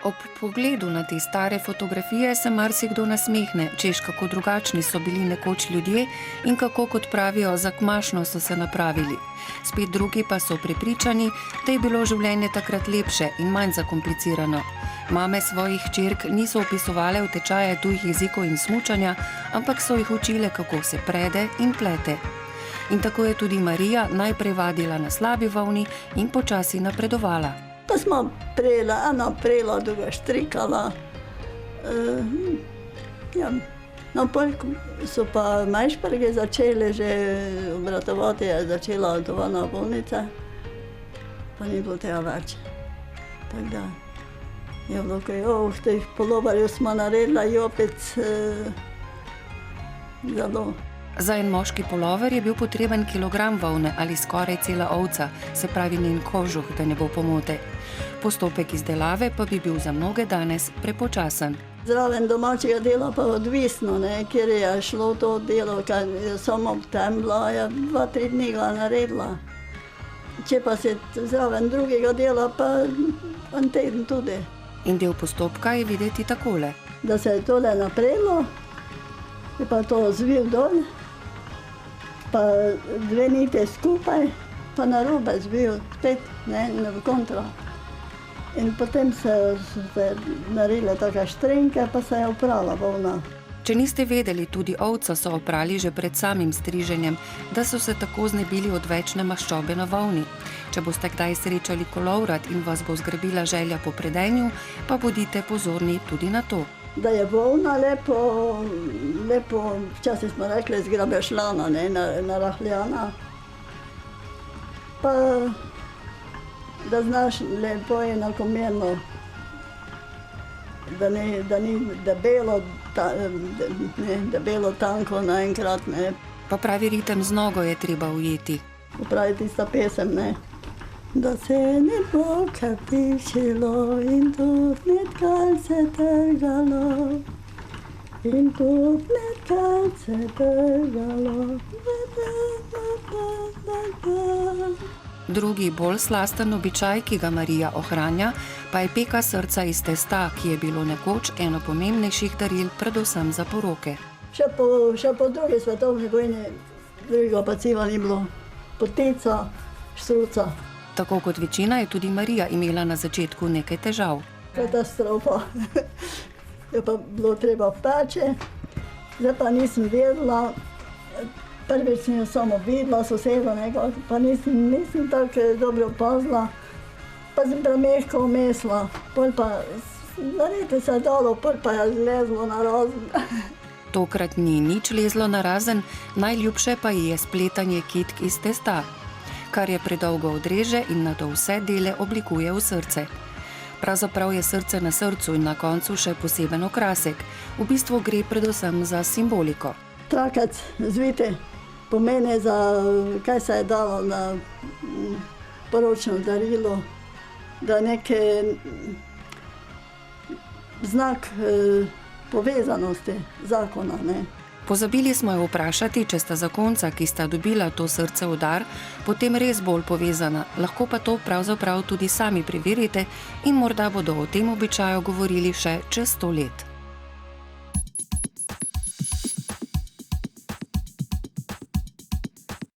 Ob pogledu na te stare fotografije se marsikdo nasmehne, češ kako drugačni so bili nekoč ljudje in kako, kot pravijo, zakmašno so se napravili. Spet drugi pa so prepričani, da je bilo življenje takrat lepše in manj zakomplicirano. Mame svojih hčerk niso opisovale v tečaje tujih jezikov in smučanja, ampak so jih učile, kako se prede in plete. In tako je tudi Marija najprej vadila na slabi volni in počasi napredovala. Pa smo prela, ena prela, druga štrikala. No, potem so pa majšperge začele že obratovati, je začela avtovana bolnica, pa ni bilo tega več. Tako da je bilo, v teh polobarju smo naredila jopec zelo. Za en moški polover je bil potreben kilogram volne ali skoraj cela ovca, se pravi njen kožuh, da ne bo pomote. Postopek izdelave pa bi bil za mnoge danes prepočasen. Zraven domačega dela pa odvisno, kjer je šlo to delo, ker samo v tem bila, je 2-3 dni ga naredila. Če pa se zraven drugega dela, pa en teden tudi. In del postopka je videti takole. Da se je tole naprelo, je pa to zvil dol, pa 2 nite skupaj, pa narobe zvil, spet, v kontra. In potem se naredile take štrenke, pa se je oprala volna. Če niste vedeli, tudi ovca so oprali že pred samim striženjem, da so se tako znebili odvečne maščobe na volni. Če boste kdaj srečali kolovrat in vas bo zgrabila želja po predenju, pa bodite pozorni tudi na to. Da je volna lepo, včasih smo rekli, zgrabešljana, narahljana. Pa da znaš lepo enakomerno, da ni debelo tanko naenkrat. Pa pravi ritem z nogo je treba ujeti. Pravi tista pesem, Da se ne bo kar tišilo in tudi nekaj se trgalo. In tudi nekaj se trgalo. Drugi, bolj slasten običaj, ki ga Marija ohranja, pa je peka srca iz testa, ki je bilo nekoč eno pomembnejših daril, predvsem za poroke. Še po drugi svetovni vojni drugega peciva ni bilo. Potica, štruca. Tako kot večina je tudi Marija imela na začetku nekaj težav. Katastrofa. Je pa bilo treba peče, zdaj pa nisem vedela. Prvič sem jo samo videla, soseda nekako, pa nisem tako dobro opazila. Pa sem premehko umesla, pol pa naredite se dalo, pol pa je lezlo narazen. Tokrat ni nič lezlo narazen, najljubše pa ji je spletanje kitk iz testa, kar je predolgo odreže in nato vse dele oblikuje v srce. Pravzaprav je srce na srcu in na koncu še poseben okrasek. V bistvu gre predvsem za simboliko. Trakec zvite pomeni, kaj se je dalo na poročno darilo, da neki znak povezanosti zakona. Pozabili smo jo vprašati, če sta zakonca, ki sta dobila to srce v dar, potem res bolj povezana. Lahko pa to pravzaprav tudi sami preverite in morda bodo o tem običaju govorili še čez 100 let.